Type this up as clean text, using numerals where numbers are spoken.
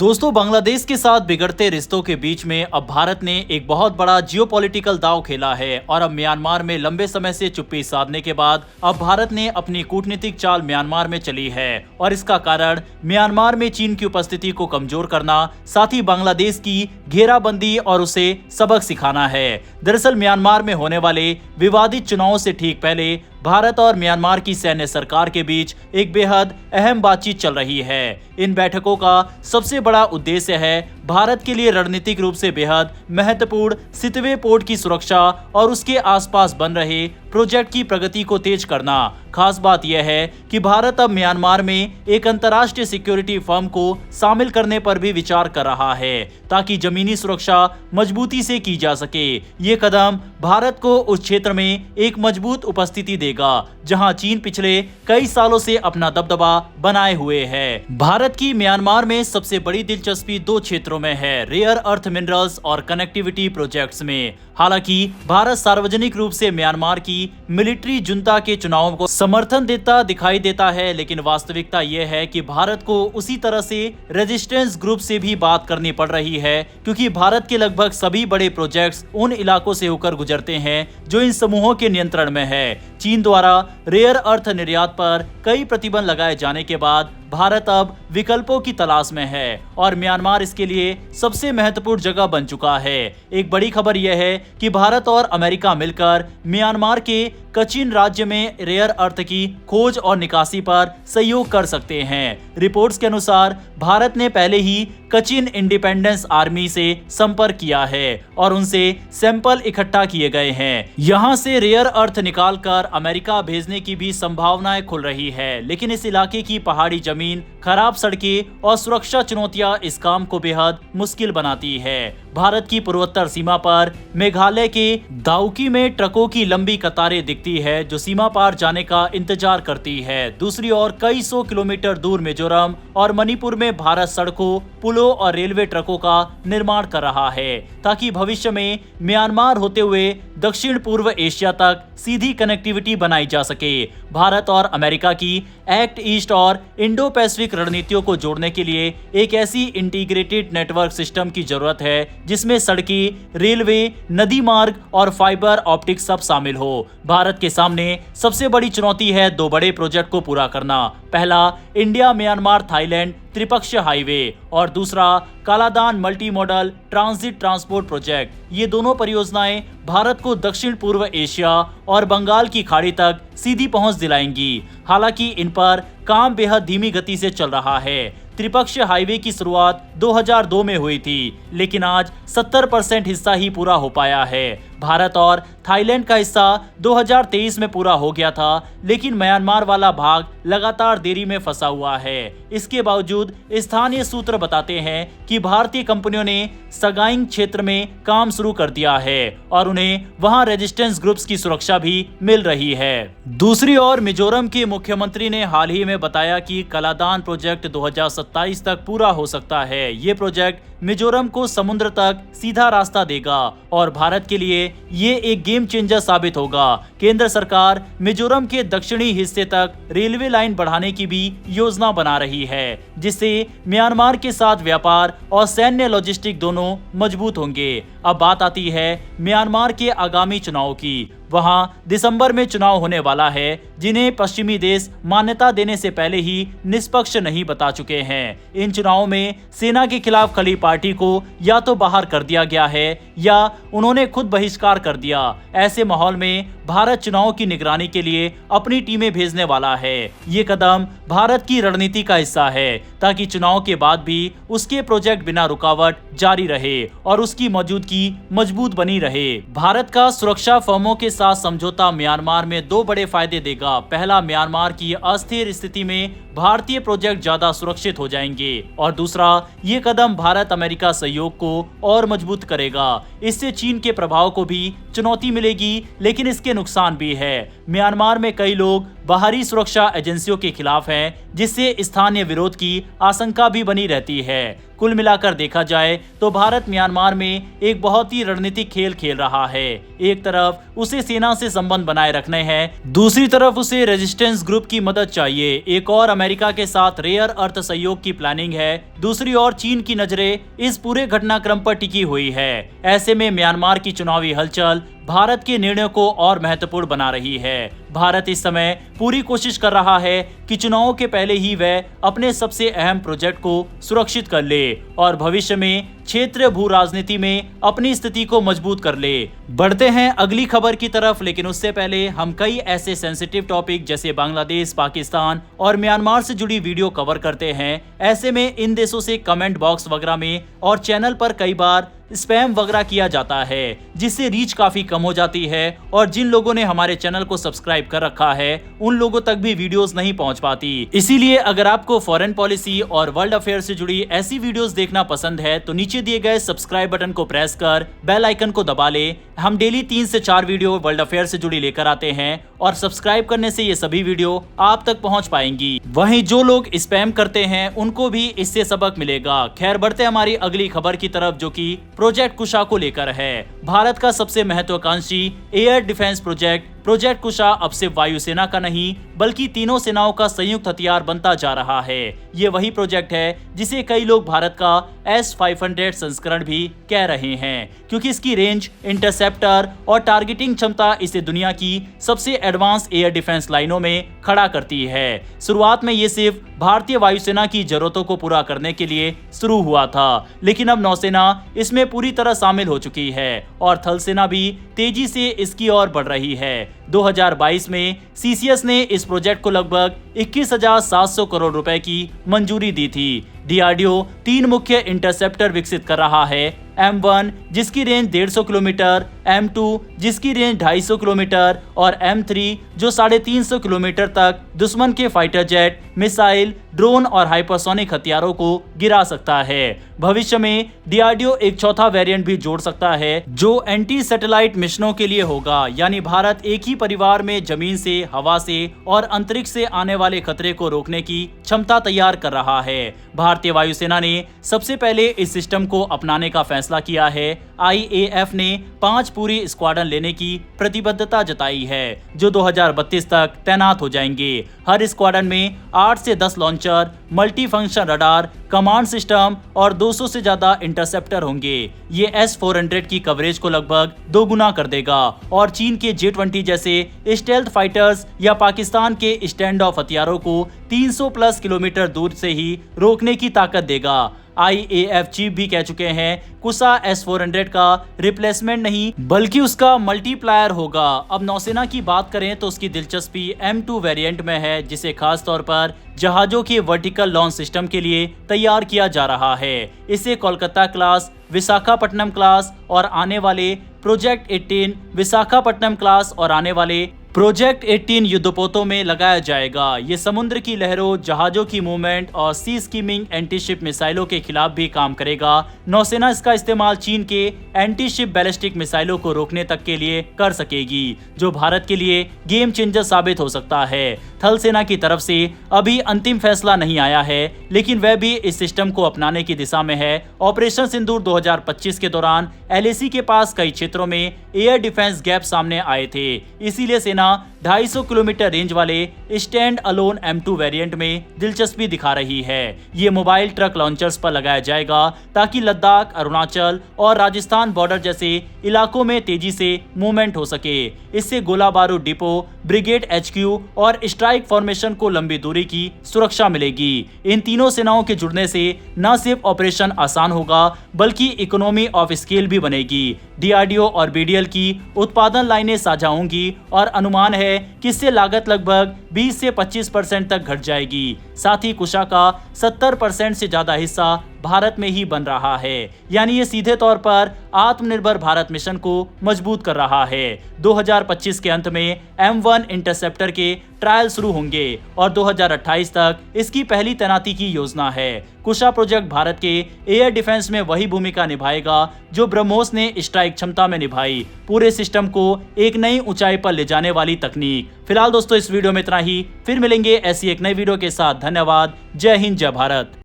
दोस्तों, बांग्लादेश के साथ बिगड़ते रिश्तों के बीच में अब भारत ने एक बहुत बड़ा जियोपॉलिटिकल दांव खेला है और अब म्यांमार में लंबे समय से चुप्पी साधने के बाद अब भारत ने अपनी कूटनीतिक चाल म्यांमार में चली है और इसका कारण म्यांमार में चीन की उपस्थिति को कमजोर करना, साथ ही बांग्लादेश की घेराबंदी और उसे सबक सिखाना है। दरअसल म्यांमार में होने वाले विवादित चुनावों से ठीक पहले भारत और म्यांमार की सैन्य सरकार के बीच एक बेहद अहम बातचीत चल रही है। इन बैठकों का सबसे बड़ा उद्देश्य है भारत के लिए रणनीतिक रूप से बेहद महत्वपूर्ण सितवे पोर्ट की सुरक्षा और उसके आसपास बन रहे प्रोजेक्ट की प्रगति को तेज करना। खास बात यह है कि भारत अब म्यांमार में एक अंतर्राष्ट्रीय सिक्योरिटी फर्म को शामिल करने पर भी विचार कर रहा है ताकि जमीनी सुरक्षा मजबूती से की जा सके। ये कदम भारत को उस क्षेत्र में एक मजबूत उपस्थिति देगा जहां चीन पिछले कई सालों से अपना दबदबा बनाए हुए है। भारत की म्यांमार में सबसे बड़ी दिलचस्पी दो क्षेत्रों में है, रेयर अर्थ मिनरल्स और कनेक्टिविटी प्रोजेक्ट्स में। हालांकि भारत सार्वजनिक रूप से म्यांमार की मिलिट्री जुंता के चुनावों को समर्थन देता दिखाई देता है, लेकिन वास्तविकता यह है कि भारत को उसी तरह से रेजिस्टेंस ग्रुप से भी बात करनी पड़ रही है, क्योंकि भारत के लगभग सभी बड़े प्रोजेक्ट्स उन इलाकों से होकर गुजरते हैं जो इन समूहों के नियंत्रण में है। चीन द्वारा रेयर अर्थ निर्यात पर कई प्रतिबंध लगाए जाने के बाद भारत अब विकल्पों की तलाश में है और म्यांमार इसके लिए सबसे महत्वपूर्ण जगह बन चुका है। एक बड़ी खबर यह है कि भारत और अमेरिका मिलकर म्यांमार के कचिन राज्य में रेयर अर्थ की खोज और निकासी पर सहयोग कर सकते हैं। रिपोर्ट्स के अनुसार भारत ने पहले ही कचिन इंडिपेंडेंस आर्मी से संपर्क किया है और उनसे सैंपल इकट्ठा किए गए हैं। यहां से रेयर अर्थ निकालकर अमेरिका भेजने की भी संभावनाएं खुल रही है, लेकिन इस इलाके की पहाड़ी जमीन, खराब सड़कें और सुरक्षा चुनौतियां इस काम को बेहद मुश्किल बनाती है। भारत की पूर्वोत्तर सीमा पर मेघालय के दाउकी में ट्रकों की लंबी कतारें दिखती है जो सीमा पार जाने का इंतजार करती है। दूसरी ओर कई सौ किलोमीटर दूर मिजोरम और मणिपुर में भारत सड़कों, पुलों और रेलवे ट्रकों का निर्माण कर रहा है ताकि भविष्य में म्यांमार होते हुए दक्षिण पूर्व एशिया तक सीधी कनेक्टिविटी बनाई जा सके। भारत और अमेरिका की एक्ट ईस्ट और इंडो पैसिफिक रणनीतियों को जोड़ने के लिए एक ऐसी इंटीग्रेटेड नेटवर्क सिस्टम की जरूरत है जिसमें सड़कें, रेलवे, नदी मार्ग और फाइबर ऑप्टिक सब शामिल हो। भारत के सामने सबसे बड़ी चुनौती है दो बड़े प्रोजेक्ट को पूरा करना। पहला इंडिया म्यांमार थाईलैंड त्रिपक्षीय हाईवे और दूसरा Kaladan multi modal transit transport project. ये दोनों परियोजनाएं भारत को दक्षिण पूर्व एशिया और बंगाल की खाड़ी तक सीधी पहुंच दिलाएंगी। हालांकि इन पर काम बेहद धीमी गति से चल रहा है। त्रिपक्षीय हाईवे की शुरुआत 2002 में हुई थी, लेकिन आज 70% हिस्सा ही पूरा हो पाया है। भारत और थाईलैंड का हिस्सा 2023 में पूरा हो गया था, लेकिन म्यांमार वाला भाग लगातार देरी में फंसा हुआ है। इसके बावजूद स्थानीय सूत्र बताते हैं कि भारतीय कंपनियों ने सगाइंग क्षेत्र में काम शुरू कर दिया है और उन्हें वहां रेजिस्टेंस ग्रुप्स की सुरक्षा भी मिल रही है। दूसरी ओर मिजोरम के मुख्यमंत्री ने हाल ही में बताया कि कलादान प्रोजेक्ट 2027 तक पूरा हो सकता है। ये प्रोजेक्ट मिजोरम को समुद्र तक सीधा रास्ता देगा और भारत के लिए ये एक गेम चेंजर साबित होगा। केंद्र सरकार मिजोरम के दक्षिणी हिस्से तक रेलवे लाइन बढ़ाने की भी योजना बना रही है, जिससे म्यांमार के साथ व्यापार और सैन्य लॉजिस्टिक दोनों मजबूत होंगे। अब बात आती है म्यांमार के आगामी चुनाव की। वहां दिसंबर में चुनाव होने वाला है, जिन्हें पश्चिमी देश मान्यता देने से पहले ही निष्पक्ष नहीं बता चुके हैं। इन चुनावों में सेना के खिलाफ खड़ी पार्टी को या तो बाहर कर दिया गया है या उन्होंने खुद बहिष्कार कर दिया। ऐसे माहौल में भारत चुनाव की निगरानी के लिए अपनी टीमें भेजने वाला है। ये कदम भारत की रणनीति का हिस्सा है ताकि चुनाव के बाद भी उसके प्रोजेक्ट बिना रुकावट जारी रहे और उसकी मौजूदगी मजबूत बनी रहे। भारत का सुरक्षा फर्मों के साथ समझौता म्यांमार में दो बड़े फायदे देगा। पहला, म्यांमार की अस्थिर स्थिति में भारतीय प्रोजेक्ट ज्यादा सुरक्षित हो जाएंगे और दूसरा, ये कदम भारत अमेरिका सहयोग को और मजबूत करेगा। इससे चीन के प्रभाव को भी चुनौती मिलेगी, लेकिन इसके नुकसान भी है। म्यांमार में कई लोग बाहरी सुरक्षा एजेंसियों के खिलाफ हैं, जिससे स्थानीय विरोध की आशंका भी बनी रहती है। कुल मिलाकर देखा जाए तो भारत म्यांमार में एक बहुत ही रणनीतिक खेल खेल रहा है। एक तरफ उसे सेना से संबंध बनाए रखने हैं, दूसरी तरफ उसे रेजिस्टेंस ग्रुप की मदद चाहिए। एक और अमेरिका के साथ रेयर अर्थ सहयोग की प्लानिंग है, दूसरी ओर चीन की नजरें इस पूरे घटनाक्रम पर टिकी हुई है। ऐसे में म्यांमार की चुनावी हलचल भारत के निर्णय को और महत्वपूर्ण बना रही है। भारत इस समय पूरी कोशिश कर रहा है कि चुनावों के पहले ही वह अपने सबसे अहम प्रोजेक्ट को सुरक्षित कर ले और भविष्य में क्षेत्रीय भू राजनीति में अपनी स्थिति को मजबूत कर ले। बढ़ते हैं अगली खबर की तरफ, लेकिन उससे पहले हम कई ऐसे सेंसिटिव टॉपिक जैसे बांग्लादेश, पाकिस्तान और म्यांमार से जुड़ी वीडियो कवर करते हैं। ऐसे में इन देशों से कमेंट बॉक्स वगैरह में और चैनल पर कई बार स्पैम वगैरह किया जाता है, जिससे रीच काफी कम हो जाती है और जिन लोगों ने हमारे चैनल को सब्सक्राइब कर रखा है उन लोगों तक भी वीडियोस नहीं पहुंच पाती। इसीलिए अगर आपको फॉरेन पॉलिसी और वर्ल्ड अफेयर से जुड़ी ऐसी वीडियोस देखना पसंद है तो नीचे दिए गए सब्सक्राइब बटन को प्रेस कर बेल आइकन को दबा ले। हम डेली 3 से 4 वीडियो वर्ल्ड अफेयर से जुड़ी लेकर आते हैं और सब्सक्राइब करने से ये सभी वीडियो आप तक पहुंच पाएंगी। वहीं जो लोग स्पैम करते हैं उनको भी इससे सबक मिलेगा। खैर, बढ़ते हमारी अगली खबर की तरफ, जो कि प्रोजेक्ट कुशा को लेकर है। भारत का सबसे महत्वाकांक्षी एयर डिफेंस प्रोजेक्ट कुशा अब सिर्फ वायुसेना का नहीं बल्कि तीनों सेनाओं का संयुक्त हथियार बनता जा रहा है। ये वही प्रोजेक्ट है जिसे कई लोग भारत का S-500 संस्करण भी कह रहे हैं, क्योंकि इसकी रेंज, इंटरसेप्टर और टारगेटिंग क्षमता इसे दुनिया की सबसे एडवांस एयर डिफेंस लाइनों में खड़ा करती है। शुरुआत में ये सिर्फ भारतीय वायुसेना की जरूरतों को पूरा करने के लिए शुरू हुआ था, लेकिन अब नौसेना इसमें पूरी तरह शामिल हो चुकी है और थल सेना भी तेजी से इसकी ओर बढ़ रही है। 2022 में सीसीएस ने इस प्रोजेक्ट को लगभग 21,700 करोड़ रुपए की मंजूरी दी थी। डीआरडीओ 3 मुख्य इंटरसेप्टर विकसित कर रहा है, M1 जिसकी रेंज 150 किलोमीटर, M2 जिसकी रेंज 250 किलोमीटर और M3 जो 350 किलोमीटर तक दुश्मन के फाइटर जेट, मिसाइल, ड्रोन और हाइपरसोनिक हथियारों को गिरा सकता है। भविष्य में डीआरडीओ एक चौथा वेरिएंट भी जोड़ सकता है जो एंटी सैटेलाइट मिशनों के लिए होगा, यानी भारत एक ही परिवार में जमीन से, हवा से और अंतरिक्ष से आने वाले खतरे को रोकने की क्षमता तैयार कर रहा है। भारतीय वायुसेना ने सबसे पहले इस सिस्टम को अपनाने का फैसला किया है। IAF ने 5 पूरी स्क्वाड्रन लेने की प्रतिबद्धता जताई है जो 2032 तक तैनात हो जाएंगे। हर स्क्वाड्रन में 8 से 10 launcher, multi function radar, command system और 200 से ज्यादा इंटरसेप्टर होंगे। ये S-400 की कवरेज को लगभग 2 गुना कर देगा और चीन के J-20 जैसे स्टेल्थ फाइटर्स या पाकिस्तान के स्टैंड ऑफ हथियारों को 300 प्लस किलोमीटर दूर से ही रोकने की ताकत देगा। IAF चीफ भी कह चुके हैं कुशा S-400 का रिप्लेसमेंट नहीं बल्कि उसका मल्टीप्लायर होगा। अब नौसेना की बात करें तो उसकी दिलचस्पी M2 वेरिएंट में है, जिसे खास तौर पर जहाजों के वर्टिकल लॉन्च सिस्टम के लिए तैयार किया जा रहा है। इसे कोलकाता क्लास, विशाखापट्टनम क्लास और आने वाले प्रोजेक्ट 18 विशाखापट्टनम क्लास और आने वाले प्रोजेक्ट 18 युद्धपोतों में लगाया जाएगा। ये समुद्र की लहरों, जहाजों की मूवमेंट और सी स्कीमिंग एंटी शिप मिसाइलों के खिलाफ भी काम करेगा। नौसेना इसका इस्तेमाल चीन के एंटी शिप बैलिस्टिक मिसाइलों को रोकने तक के लिए कर सकेगी, जो भारत के लिए गेम चेंजर साबित हो सकता है। थल सेना की तरफ से अभी अंतिम फैसला नहीं आया है, लेकिन वह भी इस सिस्टम को अपनाने की दिशा में है। ऑपरेशन सिंदूर 2025 के दौरान LAC के पास कई क्षेत्रों में एयर डिफेंस गैप सामने आए थे, इसीलिए सेना 250 किलोमीटर रेंज वाले स्टैंड अलोन M2 वेरिएंट में दिलचस्पी दिखा रही है। ये मोबाइल ट्रक लॉन्चर्स पर लगाया जाएगा ताकि लद्दाख, अरुणाचल और राजस्थान बॉर्डर जैसे इलाकों में तेजी से मूवमेंट हो सके। इससे गोला बारूद डिपो, ब्रिगेड HQ और स्ट्राइक फॉर्मेशन को लंबी दूरी की सुरक्षा मिलेगी। इन तीनों सेनाओं के जुड़ने से न सिर्फ ऑपरेशन आसान होगा बल्कि इकोनॉमी ऑफ स्केल भी बनेगी। DRDO और BDL की उत्पादन लाइनें साझा होंगी और अनुमान है कि इससे लागत लगभग 20 से 25% तक घट जाएगी। साथ ही कुशा का 70% से ज्यादा हिस्सा भारत में ही बन रहा है। यानी ये सीधे तौर पर आत्मनिर्भर भारत मिशन को मजबूत कर रहा है। 2025 के अंत में M1 इंटरसेप्टर के ट्रायल शुरू होंगे और 2028 तक इसकी पहली तैनाती की योजना है। कुशा प्रोजेक्ट भारत के एयर डिफेंस में वही भूमिका निभाएगा जो ब्रह्मोस ने स्ट्राइक क्षमता में निभाई, पूरे सिस्टम को एक नई ऊंचाई पर ले जाने वाली तकनीक। फिलहाल दोस्तों इस वीडियो में इतना ही, फिर मिलेंगे ऐसी एक नई वीडियो के साथ। धन्यवाद। जय हिंद, जय भारत।